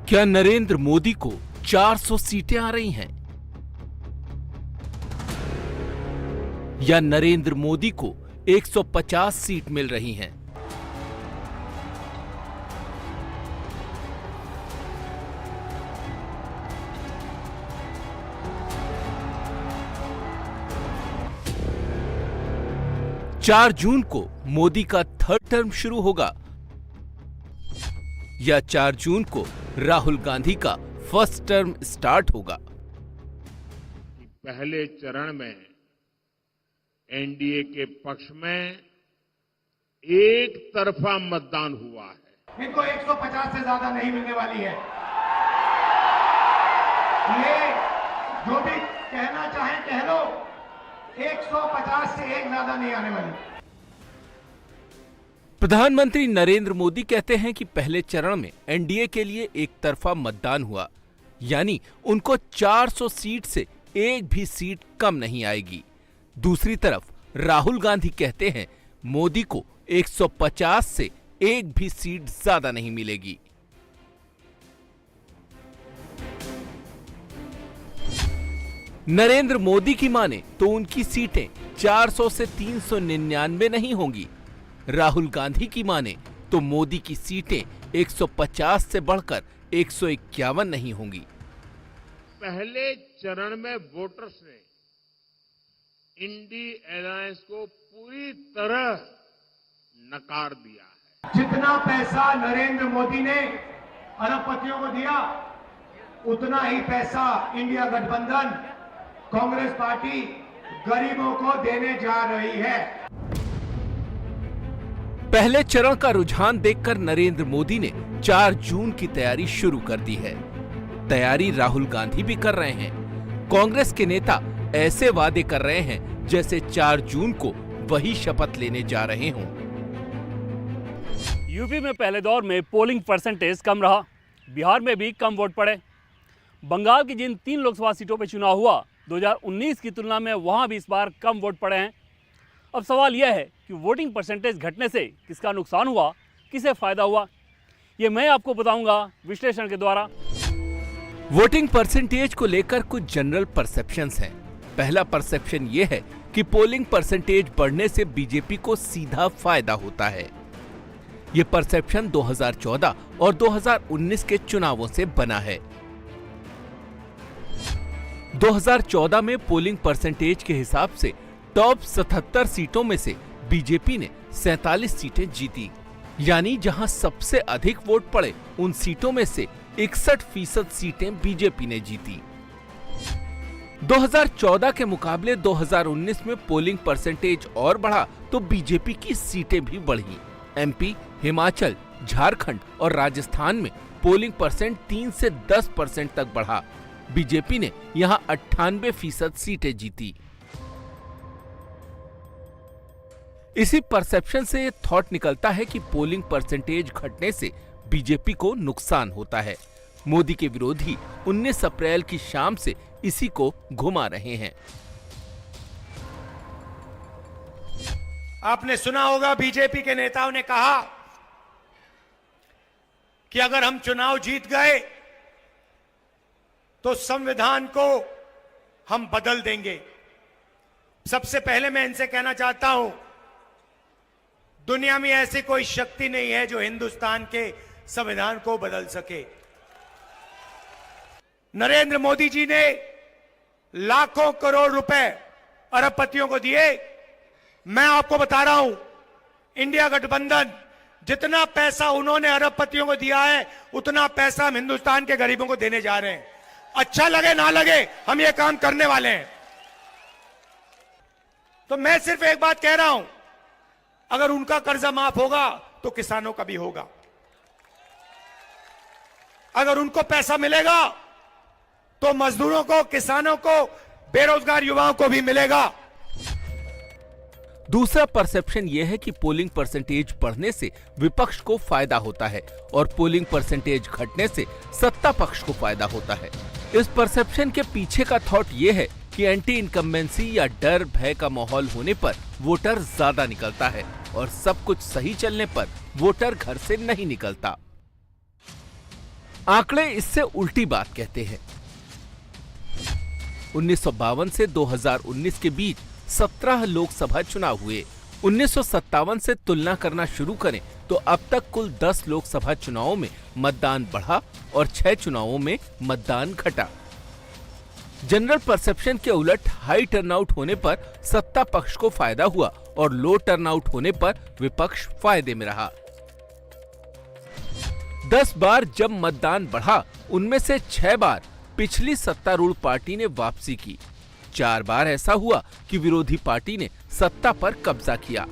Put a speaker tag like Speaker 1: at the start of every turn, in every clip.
Speaker 1: क्या नरेंद्र मोदी को 400 सीटें आ रही हैं? या नरेंद्र मोदी को 150 सीट मिल रही हैं? चार जून को मोदी का थर्ड टर्म शुरू होगा या 4 जून को राहुल गांधी का फर्स्ट टर्म स्टार्ट होगा?
Speaker 2: पहले चरण में एनडीए के पक्ष में एक तरफा मतदान हुआ है।
Speaker 3: इनको 150 से ज्यादा नहीं मिलने वाली है। ये जो भी कहना चाहें कह लो, 150 से एक ज्यादा नहीं आने वाली।
Speaker 1: प्रधानमंत्री नरेंद्र मोदी कहते हैं कि पहले चरण में एनडीए के लिए एक तरफा मतदान हुआ, यानी उनको 400 सीट से एक भी सीट कम नहीं आएगी। दूसरी तरफ राहुल गांधी कहते हैं मोदी को 150 से एक भी सीट ज्यादा नहीं मिलेगी। नरेंद्र मोदी की माने तो उनकी सीटें 400 से 399 नहीं होंगी। राहुल गांधी की माने तो मोदी की सीटें 150 से बढ़कर 151 नहीं होंगी।
Speaker 2: पहले चरण में वोटर्स ने इंडी अलायंस को पूरी तरह नकार दिया है।
Speaker 3: जितना पैसा नरेंद्र मोदी ने अरबपतियों को दिया, उतना ही पैसा इंडिया गठबंधन कांग्रेस पार्टी गरीबों को देने जा रही है।
Speaker 1: पहले चरण का रुझान देखकर नरेंद्र मोदी ने 4 जून की तैयारी शुरू कर दी है। तैयारी राहुल गांधी भी कर रहे हैं। कांग्रेस के नेता ऐसे वादे कर रहे हैं जैसे 4 जून को वही शपथ लेने जा रहे हों।
Speaker 4: यूपी में पहले दौर में पोलिंग परसेंटेज कम रहा, बिहार में भी कम वोट पड़े। बंगाल की जिन 3 लोकसभा सीटों पर चुनाव हुआ 2019 की तुलना में वहां भी इस बार कम वोट पड़े हैं। अब सवाल यह है कि वोटिंग परसेंटेज घटने से किसका नुकसान हुआ, किसे फायदा हुआ, ये मैं आपको बताऊंगा विश्लेषण के द्वारा।
Speaker 1: वोटिंग परसेंटेज को लेकर कुछ जनरल परसेप्शंस हैं। पहला परसेप्शन ये है कि पोलिंग परसेंटेज बढ़ने से बीजेपी को सीधा फायदा होता है। ये परसेप्शन 2014 और 2019 के चुनावों से बना है। 2014 में पोलिंग परसेंटेज के हिसाब से टॉप 77 सीटों में से बीजेपी ने 47 सीटें जीती, यानी जहां सबसे अधिक वोट पड़े उन सीटों में से 61% सीटें बीजेपी ने जीती। 2014 के मुकाबले 2019 में पोलिंग परसेंटेज और बढ़ा तो बीजेपी की सीटें भी बढ़ी। एमपी, हिमाचल, झारखंड और राजस्थान में पोलिंग परसेंट 3 से 10% तक बढ़ा। बीजेपी ने यहां 98% सीटें जीती। इसी परसेप्शन से ये थॉट निकलता है कि पोलिंग परसेंटेज घटने से बीजेपी को नुकसान होता है। मोदी के विरोधी 19 अप्रैल की शाम से इसी को घुमा रहे हैं।
Speaker 3: आपने सुना होगा बीजेपी के नेताओं ने कहा कि अगर हम चुनाव जीत गए तो संविधान को हम बदल देंगे। सबसे पहले मैं इनसे कहना चाहता हूं, दुनिया में ऐसी कोई शक्ति नहीं है जो हिंदुस्तान के संविधान को बदल सके। नरेंद्र मोदी जी ने लाखों करोड़ रुपए अरबपतियों को दिए। मैं आपको बता रहा हूं, इंडिया गठबंधन जितना पैसा उन्होंने अरबपतियों को दिया है उतना पैसा हम हिंदुस्तान के गरीबों को देने जा रहे हैं। अच्छा लगे ना लगे हम ये काम करने वाले हैं। तो मैं सिर्फ एक बात कह रहा हूं, अगर उनका कर्जा माफ होगा तो किसानों का भी होगा। अगर उनको पैसा मिलेगा तो मजदूरों को, किसानों को, बेरोजगार युवाओं को भी मिलेगा।
Speaker 1: दूसरा परसेप्शन यह है कि पोलिंग परसेंटेज बढ़ने से विपक्ष को फायदा होता है और पोलिंग परसेंटेज घटने से सत्ता पक्ष को फायदा होता है। इस परसेप्शन के पीछे का थॉट यह है कि एंटी इनकम्बेंसी या डर भय का माहौल होने पर वोटर ज्यादा निकलता है और सब कुछ सही चलने पर वोटर घर से नहीं निकलता। आंकड़े इससे उल्टी बात कहते हैं। 1952 से 2019 के बीच 17 लोकसभा चुनाव हुए। 1957 से तुलना करना शुरू करें तो अब तक कुल 10 लोकसभा चुनावों में मतदान बढ़ा और 6 चुनावों में मतदान घटा। जनरल परसेप्शन के उलट हाई टर्नआउट होने पर सत्ता पक्ष को फायदा हुआ और लो टर्नआउट होने पर विपक्ष फायदे में रहा। 10 बार जब मतदान बढ़ा, उनमें से 6 बार पिछली सत्तारूढ़ पार्टी ने वापसी की। 4 बार ऐसा हुआ कि विरोधी पार्टी ने सत्ता पर कब्जा किया।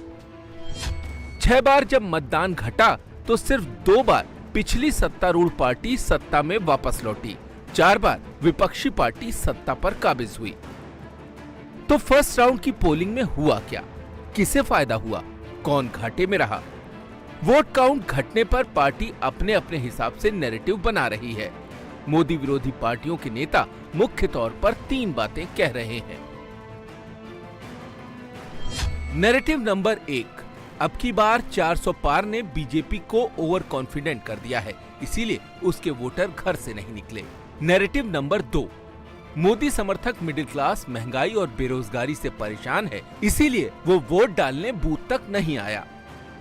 Speaker 1: 6 बार जब मतदान घटा तो सिर्फ 2 बार पिछली सत्तारूढ़ पार्टी सत्ता में वापस लौटी। 4 बार विपक्षी पार्टी सत्ता पर काबिज हुई। तो फर्स्ट राउंड की पोलिंग में हुआ क्या? किसे फायदा हुआ? कौन घाटे में रहा? वोट काउंट घटने पर पार्टी अपने अपने हिसाब से नैरेटिव बना रही है। मोदी विरोधी पार्टियों के नेता मुख्य तौर पर 3 बातें कह रहे हैं। नैरेटिव नंबर 1, अब की बार 400 पार ने बीजेपी को ओवर कॉन्फिडेंट कर दिया है, इसीलिए उसके वोटर घर से नहीं निकले। नैरेटिव नंबर 2, मोदी समर्थक मिडिल क्लास महंगाई और बेरोजगारी से परेशान है, इसीलिए वो वोट डालने बूथ तक नहीं आया।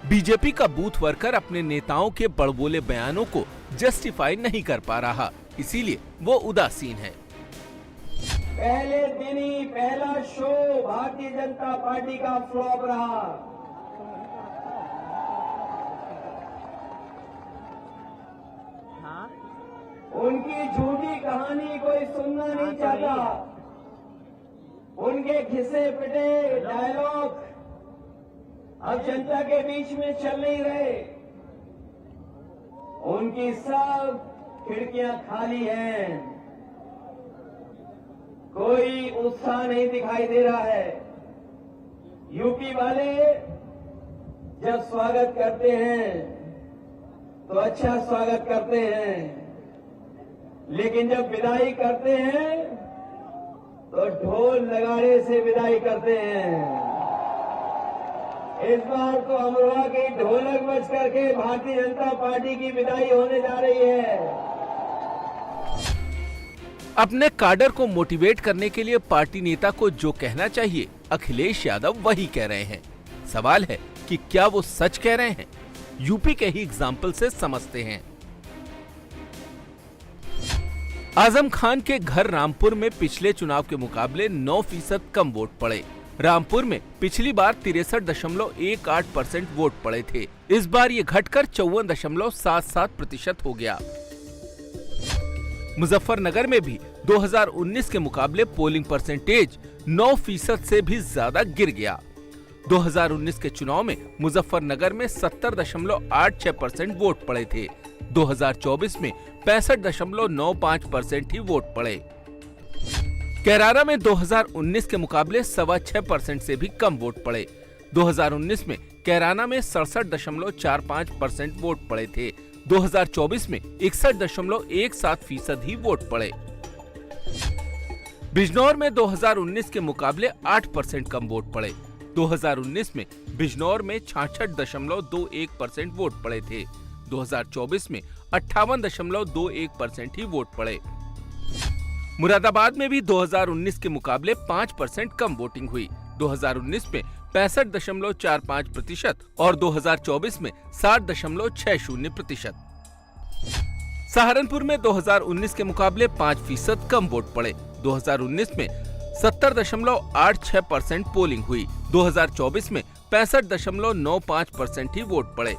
Speaker 1: बीजेपी का बूथ वर्कर अपने नेताओं के बड़बोले बयानों को जस्टिफाई नहीं कर पा रहा, इसीलिए वो उदासीन है।
Speaker 5: पहले दिन ही पहला शो भारतीय जनता पार्टी का फ्लॉप रहा। उनकी झूठी कहानी कोई सुनना नहीं चाहता। उनके घिसे पिटे डायलॉग अब जनता के बीच में चल नहीं रहे। उनकी सब खिड़कियां खाली हैं, कोई उत्साह नहीं दिखाई दे रहा है। यूपी वाले जब स्वागत करते हैं तो अच्छा स्वागत करते हैं, लेकिन जब विदाई करते हैं तो ढोल नगाड़े से विदाई करते हैं। इस बार तो अमरोहा की ढोलक बज करके भारतीय जनता पार्टी की विदाई होने जा रही है।
Speaker 1: अपने काडर को मोटिवेट करने के लिए पार्टी नेता को जो कहना चाहिए अखिलेश यादव वही कह रहे हैं। सवाल है कि क्या वो सच कह रहे हैं? यूपी के ही एग्जाम्पल से समझते हैं। आजम खान के घर रामपुर में पिछले चुनाव के मुकाबले 9% कम वोट पड़े। रामपुर में पिछली बार 63.18% वोट पड़े थे। इस बार ये घटकर 54.77% हो गया। मुजफ्फरनगर में भी 2019 के मुकाबले पोलिंग परसेंटेज 9% से भी ज्यादा गिर गया। 2019 के चुनाव में मुजफ्फरनगर में 70.86% वोट पड़े थे। 2024 में 65.95% ही वोट पड़े। कैराना में 2019 के मुकाबले 6.25% से भी कम वोट पड़े। 2019 में कैराना में 67.45% वोट पड़े थे। 2024 में 61.17% ही वोट पड़े। बिजनौर में 2019 के मुकाबले 8% कम वोट पड़े। 2019 में बिजनौर में 66.21% वोट पड़े थे। 2024 में 58.21% ही वोट पड़े। मुरादाबाद में भी 2019 के मुकाबले 5% कम वोटिंग हुई। 2019 में 65.45% और 2024 में 60.60%। सहारनपुर में 2019 के मुकाबले 5% कम वोट पड़े। 2019 में 70.86% पोलिंग हुई। 2024 में 65.95% ही वोट पड़े।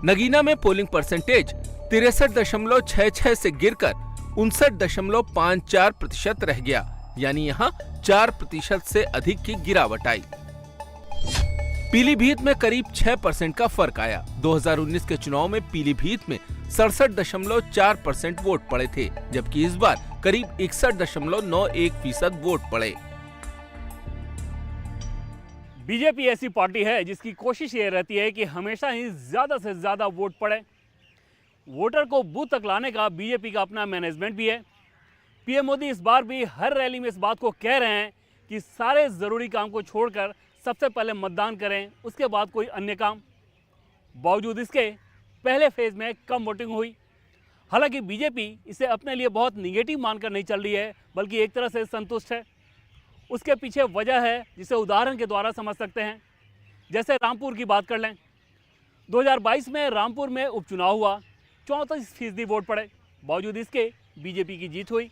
Speaker 1: नगीना में पोलिंग परसेंटेज 63.66 से गिरकर 59.54% रह गया, यानी यहाँ 4% से अधिक की गिरावट आई। पीलीभीत में करीब 6% का फर्क आया। 2019 के चुनाव में पीलीभीत में 67.4% वोट पड़े थे, जबकि इस बार करीब 61.91% वोट पड़े।
Speaker 4: बीजेपी ऐसी पार्टी है जिसकी कोशिश ये रहती है कि हमेशा ही ज्यादा से ज्यादा वोट पड़े। वोटर को बूथ तक लाने का बीजेपी का अपना मैनेजमेंट भी है। पीएम मोदी इस बार भी हर रैली में इस बात को कह रहे हैं कि सारे जरूरी काम को छोड़कर सबसे पहले मतदान करें, उसके बाद कोई अन्य काम। बावजूद इसके पहले फेज में कम वोटिंग हुई। हालांकि बीजेपी इसे अपने लिए बहुत निगेटिव मानकर नहीं चल रही है, बल्कि एक तरह से संतुष्ट है। उसके पीछे वजह है जिसे उदाहरण के द्वारा समझ सकते हैं। जैसे रामपुर की बात कर लें, 2022 में रामपुर में उपचुनाव हुआ, 34% वोट पड़े, बावजूद इसके बीजेपी की जीत हुई।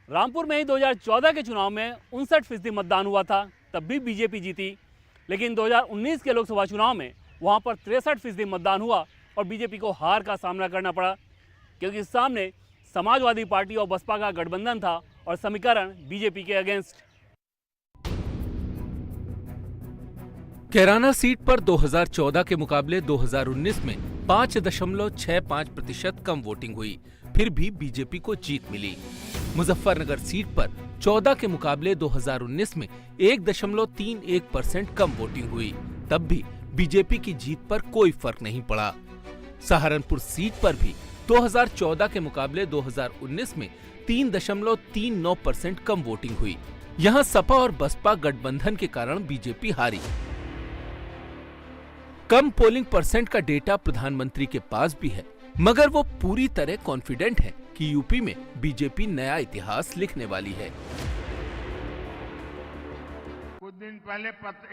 Speaker 4: रामपुर में ही 2014 के चुनाव में 59% मतदान हुआ था, तब भी बीजेपी जीती। लेकिन 2019 के लोकसभा चुनाव में वहां पर 63% मतदान हुआ और बीजेपी को हार का सामना करना पड़ा, क्योंकि सामने समाजवादी पार्टी और बसपा का गठबंधन था और समीकरण बीजेपी के अगेंस्ट।
Speaker 1: कैराना सीट पर 2014 के मुकाबले 2019 में 5.65% कम वोटिंग हुई, फिर भी बीजेपी को जीत मिली। मुजफ्फरनगर सीट पर 14 के मुकाबले 2019 में 1.31% कम वोटिंग हुई, तब भी बीजेपी की जीत पर कोई फर्क नहीं पड़ा। सहारनपुर सीट पर भी 2014 के मुकाबले 2019 में 3.39% कम वोटिंग हुई। यहां सपा और बसपा गठबंधन के कारण बीजेपी हारी। कम पोलिंग परसेंट का डेटा प्रधानमंत्री के पास भी है, मगर वो पूरी तरह कॉन्फिडेंट है कि यूपी में बीजेपी नया इतिहास लिखने वाली है।
Speaker 2: कुछ दिन पहले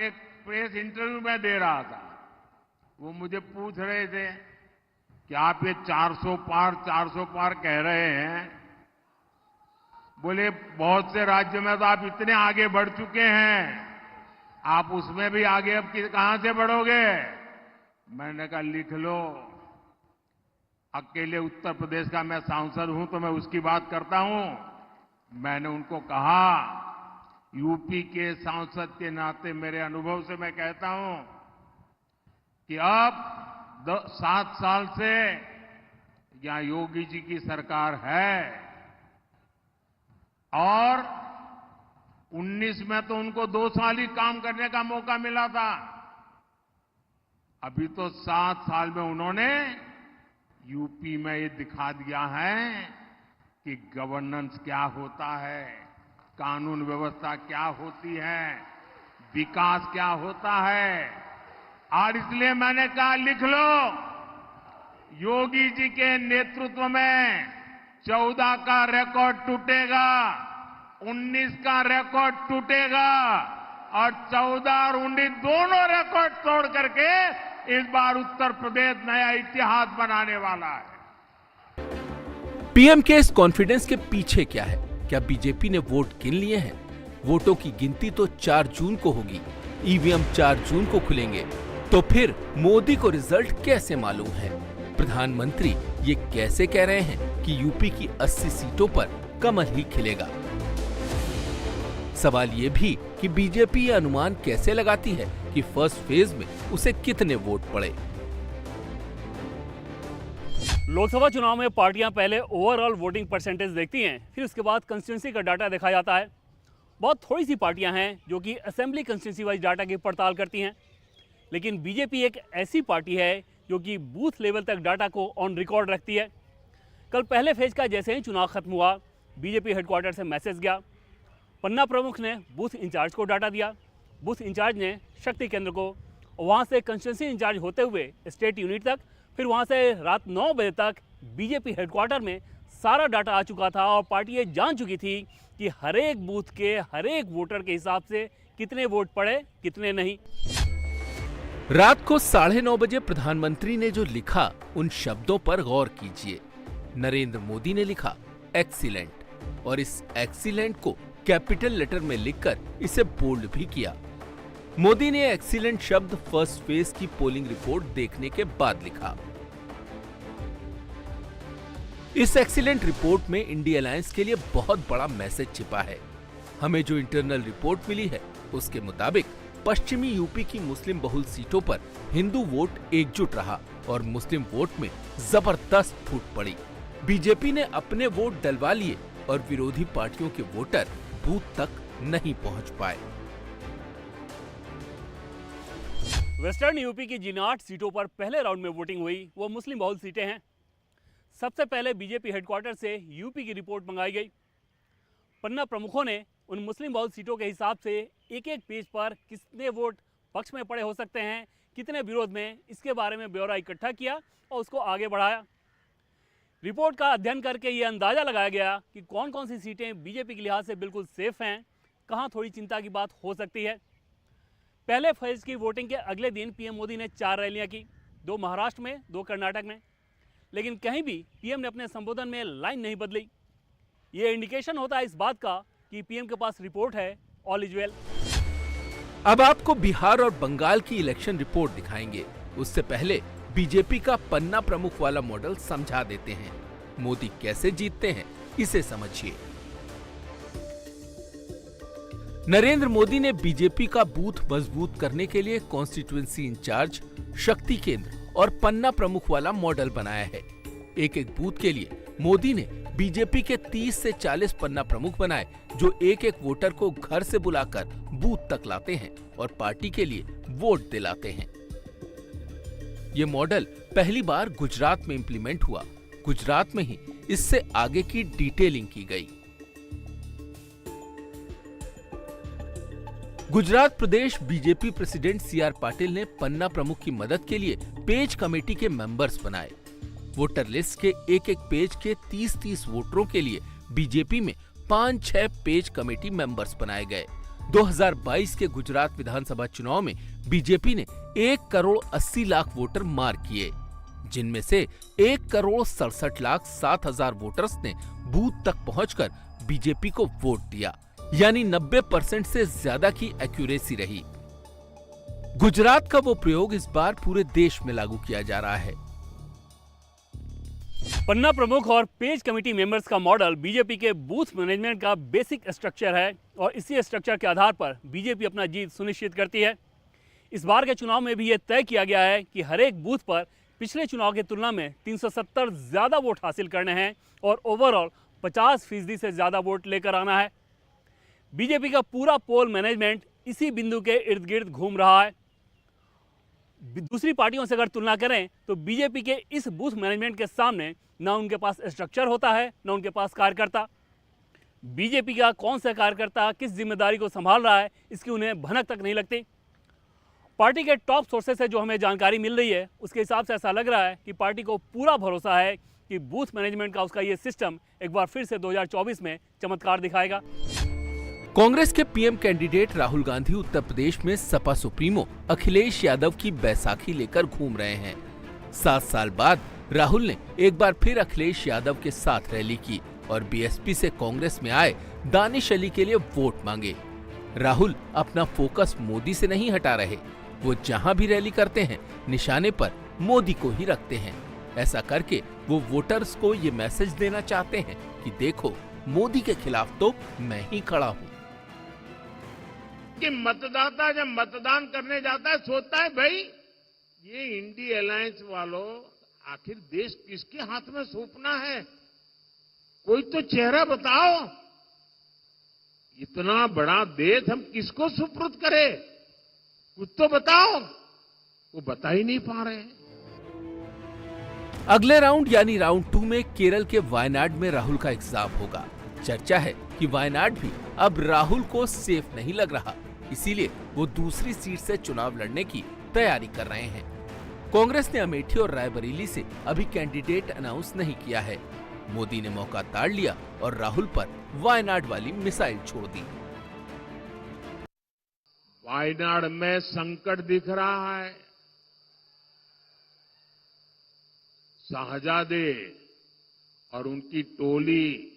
Speaker 2: एक प्रेस इंटरव्यू में दे रहा था, वो मुझे पूछ रहे थे कि आप ये 400 पार कह रहे हैं, बोले बहुत से राज्यों में तो आप इतने आगे बढ़ चुके हैं, आप उसमें भी आगे अब कहां से बढ़ोगे? मैंने कहा लिख लो, अकेले उत्तर प्रदेश का मैं सांसद हूं तो मैं उसकी बात करता हूं। मैंने उनको कहा, यूपी के सांसद के नाते मेरे अनुभव से मैं कहता हूं कि अब 7 साल से यहां योगी जी की सरकार है और 19 में तो उनको 2 साल ही काम करने का मौका मिला था। अभी तो 7 साल में उन्होंने यूपी में ये दिखा दिया है कि गवर्नेंस क्या होता है, कानून व्यवस्था क्या होती है, विकास क्या होता है। और इसलिए मैंने कहा लिख लो, योगी जी के नेतृत्व में 14 का रिकॉर्ड टूटेगा, 19 का रिकॉर्ड टूटेगा और 14 और 19 दोनों रिकॉर्ड तोड़ करके इस बार उत्तर प्रदेश नया इतिहास बनाने वाला है।
Speaker 1: पीएम के इस कॉन्फिडेंस के पीछे क्या है? क्या बीजेपी ने वोट गिन लिए हैं? वोटों की गिनती तो 4 जून को होगी, ईवीएम 4 जून को खुलेंगे, तो फिर मोदी को रिजल्ट कैसे मालूम है? प्रधानमंत्री ये कैसे कह रहे हैं कि यूपी की 80 सीटों पर कमल ही खिलेगा? सवाल ये भी कि बीजेपी ये अनुमान कैसे लगाती है कि फर्स्ट फेज में उसे कितने वोट पड़े।
Speaker 4: लोकसभा चुनाव में पार्टियां पहले ओवरऑल वोटिंग परसेंटेज देखती हैं, फिर उसके बाद कंस्टिट्यूंसी का डाटा देखा जाता है। बहुत थोड़ी सी पार्टियां हैं जो कि असेंबली कंस्टिट्यूंसी वाइज डाटा की पड़ताल करती हैं, लेकिन बीजेपी एक ऐसी पार्टी है जो कि बूथ लेवल तक डाटा को ऑन रिकॉर्ड रखती है। कल पहले फेज का जैसे ही चुनाव खत्म हुआ, बीजेपी हेडक्वार्टर से मैसेज गया, पन्ना प्रमुख ने बूथ इंचार्ज को डाटा दिया, बूथ इंचार्ज ने शक्ति केंद्र को, वहाँ से कंस्टिट्यूंसी इंचार्ज होते हुए स्टेट यूनिट तक, फिर वहाँ से रात 9 बजे तक बीजेपी हेडक्वार्टर में सारा डाटा आ चुका था और पार्टी ये जान चुकी थी कि हर एक बूथ के हर एक वोटर के हिसाब से कितने वोट पड़े, कितने नहीं।
Speaker 1: रात को 9:30 बजे प्रधानमंत्री ने जो लिखा, उन शब्दों पर गौर कीजिए। नरेंद्र मोदी ने लिखा एक्सीलेंट, और इस एक्सीलेंट को कैपिटल लेटर में लिखकर इसे बोल्ड भी किया। मोदी ने एक्सीलेंट शब्द फर्स्ट फेज की पोलिंग रिपोर्ट देखने के बाद लिखा। इस एक्सीलेंट रिपोर्ट में इंडिया अलायंस के लिए बहुत बड़ा मैसेज छिपा है। हमें जो इंटरनल रिपोर्ट मिली है उसके मुताबिक पश्चिमी यूपी की मुस्लिम बहुल सीटों पर हिंदू वोट एकजुट रहा और मुस्लिम वोट में जबरदस्त फूट पड़ी। बीजेपी ने अपने वोट डलवा लिए और विरोधी पार्टियों के वोटर बूथ तक नहीं पहुंच पाए।
Speaker 4: वेस्टर्न यूपी की जिन 8 सीटों पर पहले राउंड में वोटिंग हुई वो मुस्लिम बहुल सीटें हैं। सबसे पहले बीजेपी हेडक्वार्टर से यूपी की रिपोर्ट मंगाई गई। पन्ना प्रमुखों ने उन मुस्लिम बहुल सीटों के हिसाब से एक एक पेज पर कितने वोट पक्ष में पड़े हो सकते हैं, कितने विरोध में, इसके बारे में ब्यौरा इकट्ठा किया और उसको आगे बढ़ाया। रिपोर्ट का अध्ययन करके ये अंदाजा लगाया गया कि कौन कौन सी सीटें बीजेपी के लिहाज से बिल्कुल सेफ हैं, कहां थोड़ी चिंता की बात हो सकती है। पहले फेज की वोटिंग के अगले दिन पीएम मोदी ने 4 रैलियां की, 2 महाराष्ट्र में, 2 कर्नाटक में, लेकिन कहीं भी पीएम ने अपने संबोधन में लाइन नहीं बदली। ये इंडिकेशन होता है इस बात का कि पीएम के पास रिपोर्ट है, ऑल इज वेल।
Speaker 1: अब आपको बिहार और बंगाल की इलेक्शन रिपोर्ट दिखाएंगे। उससे पहले बीजेपी का पन्ना प्रमुख वाला मॉडल समझा देते हैं। मोदी कैसे जीतते हैं, इसे समझिए। नरेंद्र मोदी ने बीजेपी का बूथ मजबूत करने के लिए कॉन्स्टिट्यूएंसी इंचार्ज, शक्ति केंद्र और पन्ना प्रमुख वाला मॉडल बनाया है। एक एक बूथ के लिए मोदी ने बीजेपी के 30 से 40 पन्ना प्रमुख बनाए, जो एक एक वोटर को घर से बुलाकर बूथ तक लाते हैं और पार्टी के लिए वोट दिलाते हैं। ये मॉडल पहली बार गुजरात में इंप्लीमेंट हुआ। गुजरात में ही इससे आगे की डिटेलिंग की गई। गुजरात प्रदेश बीजेपी प्रेसिडेंट सीआर पाटिल ने पन्ना प्रमुख की मदद के लिए पेज कमेटी के मेंबर्स बनाए। वोटर लिस्ट के एक एक पेज के 30-30 वोटरों के लिए बीजेपी में 5-6 पेज कमेटी मेंबर्स बनाए गए। 2022 के गुजरात विधानसभा चुनाव में बीजेपी ने 1,80,00,000 वोटर मार्क किए, जिनमें से 1,67,07,000 वोटर्स ने बूथ तक पहुंचकर बीजेपी को वोट दिया, यानी 90% से ज्यादा की एक्यूरेसी रही। गुजरात का वो प्रयोग इस बार पूरे देश में लागू किया जा रहा है।
Speaker 4: पन्ना प्रमुख और पेज कमेटी मेंबर्स का मॉडल बीजेपी के बूथ मैनेजमेंट का बेसिक स्ट्रक्चर है और इसी स्ट्रक्चर के आधार पर बीजेपी अपना जीत सुनिश्चित करती है। इस बार के चुनाव में भी यह तय किया गया है कि हर एक बूथ पर पिछले चुनाव की तुलना में 370 ज्यादा वोट हासिल करने हैं और ओवरऑल 50% से ज्यादा वोट लेकर आना है। बीजेपी का पूरा पोल मैनेजमेंट इसी बिंदु के इर्द गिर्द घूम रहा है। दूसरी पार्टियों से अगर तुलना करें तो बीजेपी के इस बूथ मैनेजमेंट के सामने ना उनके पास स्ट्रक्चर होता है, ना उनके पास कार्यकर्ता। बीजेपी का कौन सा कार्यकर्ता किस जिम्मेदारी को संभाल रहा है, इसकी उन्हें भनक तक नहीं लगती। पार्टी के टॉप सोर्सेस से जो हमें जानकारी मिल रही है, उसके हिसाब से ऐसा लग रहा है कि पार्टी को पूरा भरोसा है कि बूथ मैनेजमेंट का उसका ये सिस्टम एक बार फिर से 2024 में चमत्कार दिखाएगा।
Speaker 1: कांग्रेस के पीएम कैंडिडेट राहुल गांधी उत्तर प्रदेश में सपा सुप्रीमो अखिलेश यादव की बैसाखी लेकर घूम रहे हैं। 7 साल बाद राहुल ने एक बार फिर अखिलेश यादव के साथ रैली की और बीएसपी से कांग्रेस में आए दानिश अली के लिए वोट मांगे। राहुल अपना फोकस मोदी से नहीं हटा रहे। वो जहां भी रैली करते हैं, निशाने पर मोदी को ही रखते हैं। ऐसा करके वो वोटर्स को ये मैसेज देना चाहते हैं कि देखो, मोदी के खिलाफ तो मैं ही खड़ा हूँ।
Speaker 2: कि मतदाता जब मतदान करने जाता है सोचता है, भाई ये इंडी अलायंस वालों, आखिर देश किसके हाथ में सौंपना है, कोई तो चेहरा बताओ। इतना बड़ा देश हम किसको सुपुर्द करें, कुछ तो बताओ। वो बता ही नहीं पा रहे हैं।
Speaker 1: अगले राउंड यानी राउंड 2 में केरल के वायनाड में राहुल का एग्जाम होगा। चर्चा है कि वायनाड भी अब राहुल को सेफ नहीं लग रहा, इसीलिए वो दूसरी सीट से चुनाव लड़ने की तैयारी कर रहे हैं। कांग्रेस ने अमेठी और रायबरेली से अभी कैंडिडेट अनाउंस नहीं किया है। मोदी ने मौका ताड़ लिया और राहुल पर वायनाड वाली मिसाइल छोड़ दी।
Speaker 2: वायनाड में संकट दिख रहा है। शाहजादे और उनकी टोली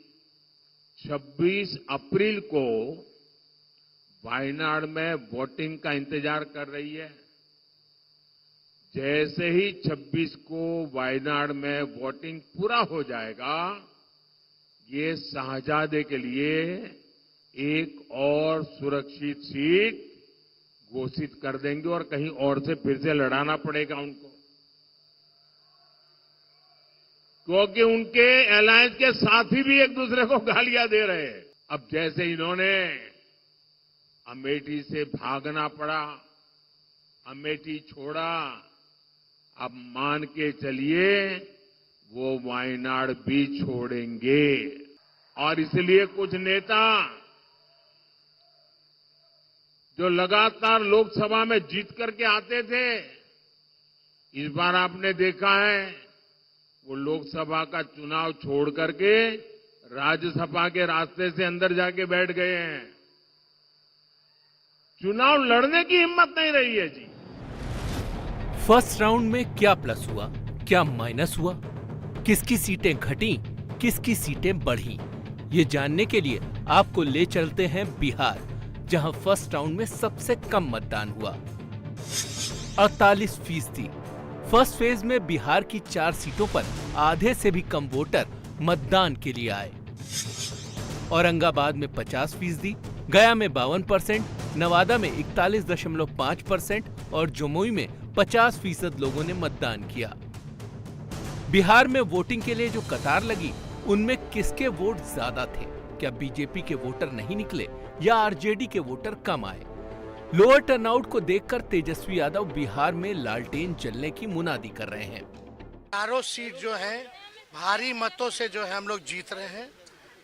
Speaker 2: 26 अप्रैल को वायनाड में वोटिंग का इंतजार कर रही है। जैसे ही 26 को वायनाड में वोटिंग पूरा हो जाएगा, ये शाहजादे के लिए एक और सुरक्षित सीट घोषित कर देंगे और कहीं और से फिर से लड़ाना पड़ेगा उनको, क्योंकि उनके अलायंस के साथी भी एक दूसरे को गालियां दे रहे हैं। अब जैसे इन्होंने अमेठी से भागना पड़ा, अमेठी छोड़ा, अब मान के चलिए वो वायनाड भी छोड़ेंगे। और इसलिए कुछ नेता जो लगातार लोकसभा में जीत करके आते थे, इस बार आपने देखा है वो लोकसभा का चुनाव छोड़ करके राज्यसभा के रास्ते से अंदर जाके बैठ गए हैं। चुनाव लड़ने की हिम्मत नहीं रही है जी।
Speaker 1: फर्स्ट राउंड में क्या प्लस हुआ, क्या माइनस हुआ, किसकी सीटें घटी, किसकी सीटें बढ़ी, ये जानने के लिए आपको ले चलते हैं बिहार, जहां फर्स्ट राउंड में सबसे कम मतदान हुआ 48%। फर्स्ट फेज में बिहार की 4 सीटों पर आधे से भी कम वोटर मतदान के लिए आए। औरंगाबाद में 50%, गया में 52%, नवादा में 41.5% और जमुई में 50% लोगों ने मतदान किया। बिहार में वोटिंग के लिए जो कतार लगी, उनमें किसके वोट ज्यादा थे? क्या बीजेपी के वोटर नहीं निकले या आरजेडी के वोटर कम आए? लोअर टर्नआउट को देखकर तेजस्वी यादव बिहार में लालटेन जलने की मुनादी कर रहे हैं।
Speaker 6: चारों सीट जो है भारी मतों से जो है हम लोग जीत रहे हैं।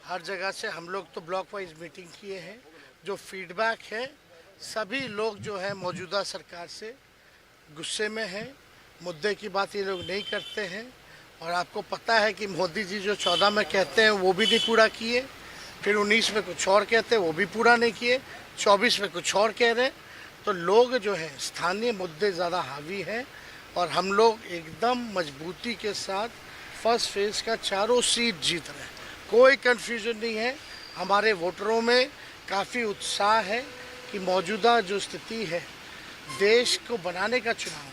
Speaker 6: हर जगह से हम लोग तो ब्लॉक वाइज मीटिंग किए हैं। जो फीडबैक है, सभी लोग जो है मौजूदा सरकार से गुस्से में हैं। मुद्दे की बात ये लोग नहीं करते हैं। और आपको पता है कि मोदी जी जो 14 में कहते हैं वो भी नहीं पूरा किए, फिर 19 में कुछ और कहते हैं वो भी पूरा नहीं किए, 24 में कुछ और कह रहे हैं। तो लोग जो है स्थानीय मुद्दे ज़्यादा हावी हैं और हम लोग एकदम मजबूती के साथ फर्स्ट फेज का चारों सीट जीत रहे हैं। कोई कंफ्यूजन नहीं है। हमारे वोटरों में काफ़ी उत्साह है कि मौजूदा जो स्थिति है देश को बनाने का चुनाव है।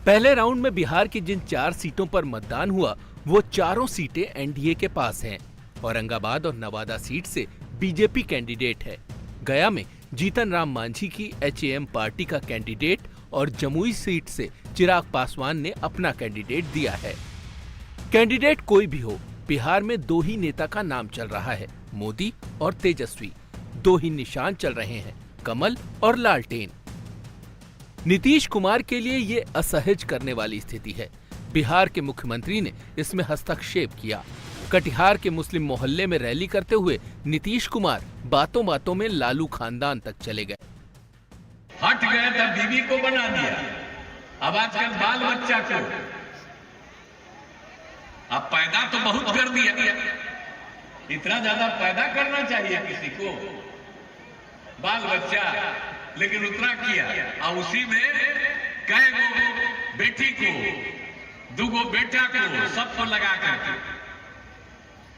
Speaker 1: पहले राउंड में बिहार की जिन 4 सीटों पर मतदान हुआ, वो चारों सीटें एनडीए के पास हैं। औरंगाबाद और नवादा सीट से बीजेपी कैंडिडेट है। गया में जीतन राम मांझी की एचएएम पार्टी का कैंडिडेट और जमुई सीट से चिराग पासवान ने अपना कैंडिडेट दिया है। कैंडिडेट कोई भी हो, बिहार में 2 ही नेता का नाम चल रहा है, मोदी और तेजस्वी। 2 ही निशान चल रहे हैं, कमल और लालटेन। नीतीश कुमार के लिए ये असहज करने वाली स्थिति है। बिहार के मुख्यमंत्री ने इसमें हस्तक्षेप किया। कटिहार के मुस्लिम मोहल्ले में रैली करते हुए नीतीश कुमार बातों बातों में लालू खानदान तक चले गए।
Speaker 7: हट गए तो बीवी को बना दिया, अब आजकल बाल बच्चा को, अब पैदा तो बहुत कर दिया। इतना ज्यादा पैदा करना चाहिए किसी को, बाल बच्चा, लेकिन उतना किया। और उसी में कई गो बेटी को, 2 गो बेटा को, सबको लगा करके।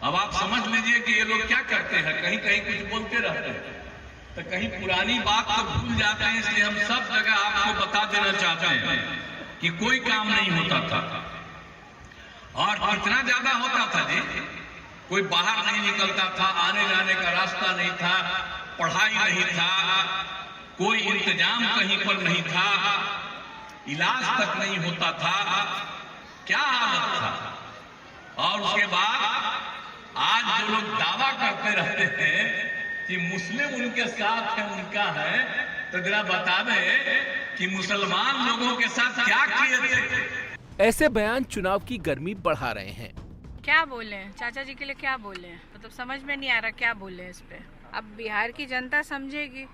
Speaker 7: अब आप समझ लीजिए कि ये लोग क्या करते हैं, कहीं कहीं कुछ बोलते रहते हैं तो कहीं पुरानी बात तो भूल जाते हैं। इसलिए हम सब जगह आपको बता देना चाहते हैं कि कोई काम नहीं होता था। और कितना ज्यादा होता था जी, कोई बाहर नहीं निकलता था, आने जाने का रास्ता नहीं था, पढ़ाई नहीं था, कोई इंतजाम कहीं पर नहीं था, इलाज तक नहीं होता था। क्या हालत था। और उसके बाद आज जो लोग दावा करते रहते हैं कि मुस्लिम उनके साथ है, उनका है, तो जरा बता दें कि मुसलमान लोगों के साथ क्या किए थे।
Speaker 1: ऐसे बयान चुनाव की गर्मी बढ़ा रहे हैं।
Speaker 8: क्या बोले चाचा जी के लिए, क्या बोले, मतलब समझ में नहीं आ रहा क्या बोले इस पे। अब बिहार की जनता समझेगी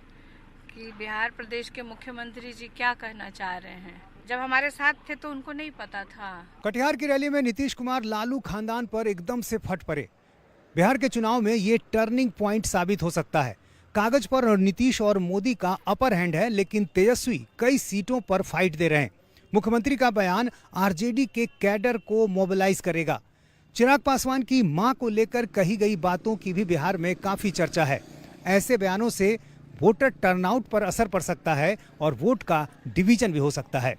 Speaker 8: कि बिहार प्रदेश के मुख्यमंत्री जी क्या कहना चाह रहे हैं। जब हमारे साथ थे तो उनको नहीं पता था।
Speaker 9: कटिहार की रैली में नीतीश कुमार लालू खानदान पर एकदम से फट पड़े। बिहार के चुनाव में ये टर्निंग पॉइंट साबित हो सकता है। कागज पर नीतीश और मोदी का अपर हैंड है, लेकिन तेजस्वी कई सीटों पर फाइट दे रहे हैं। मुख्यमंत्री का बयान आरजेडी के कैडर को मोबिलाइज करेगा। चिराग पासवान की मां को लेकर कही गई बातों की भी बिहार में काफी चर्चा है। ऐसे बयानों से वोटर टर्नआउट पर असर पड़ सकता है और वोट का डिवीजन भी हो सकता है।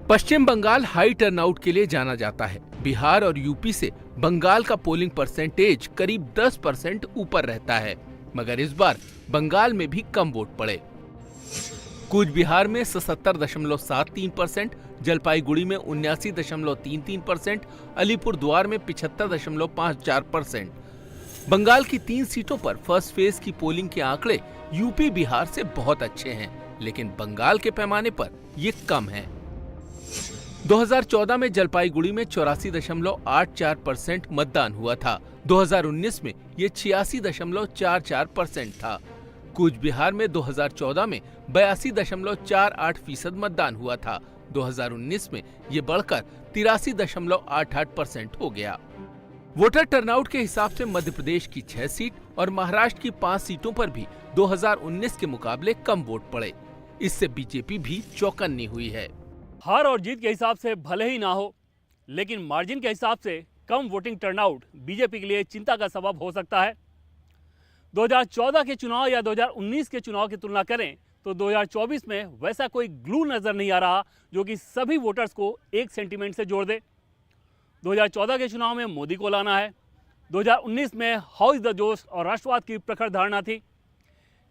Speaker 1: पश्चिम बंगाल हाई टर्नआउट के लिए जाना जाता है। बिहार और यूपी से बंगाल का पोलिंग परसेंटेज करीब 10% ऊपर रहता है, मगर इस बार बंगाल में भी कम वोट पड़े। कूच बिहार में 77.73%, जलपाईगुड़ी में 79.33%, अलीपुर द्वार में 75.54%। बंगाल की 3 सीटों पर फर्स्ट फेज की पोलिंग के आंकड़े यूपी बिहार से बहुत अच्छे हैं, लेकिन बंगाल के पैमाने पर ये कम है। 2014 में जलपाईगुड़ी में 84.84% मतदान हुआ था। 2019 में ये 86.44% था। कूच बिहार में 2014 में 82.48% मतदान हुआ था। 2019 में ये बढ़कर 83.88% हो गया। वोटर टर्नआउट के हिसाब से मध्य प्रदेश की 6 सीट और महाराष्ट्र की 5 सीटों पर भी 2019 के मुकाबले कम वोट पड़े। इससे बीजेपी भी चौकन्नी हुई है।
Speaker 4: हार और जीत के हिसाब से भले ही ना हो, लेकिन मार्जिन के हिसाब से कम वोटिंग टर्नआउट बीजेपी के लिए चिंता का सबब हो सकता है। 2014 के चुनाव या 2019 के चुनाव की तुलना करें तो 2024 में वैसा कोई ग्लू नजर नहीं आ रहा जो कि सभी वोटर्स को एक सेंटीमेंट से जोड़ दे। 2014 के चुनाव में मोदी को लाना है, 2019 में हाउ इज द जोश और राष्ट्रवाद की प्रखर धारणा थी।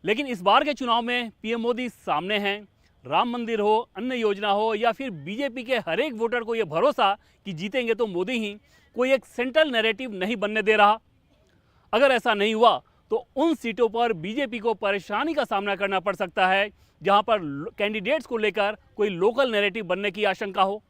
Speaker 4: लेकिन इस बार के चुनाव में पीएम मोदी सामने हैं। राम मंदिर हो, अन्य योजना हो या फिर बीजेपी के हर एक वोटर को यह भरोसा कि जीतेंगे तो मोदी ही, कोई एक सेंट्रल नैरेटिव नहीं बनने दे रहा। अगर ऐसा नहीं हुआ तो उन सीटों पर बीजेपी को परेशानी का सामना करना पड़ सकता है जहां पर कैंडिडेट्स को लेकर कोई लोकल नैरेटिव बनने की आशंका हो।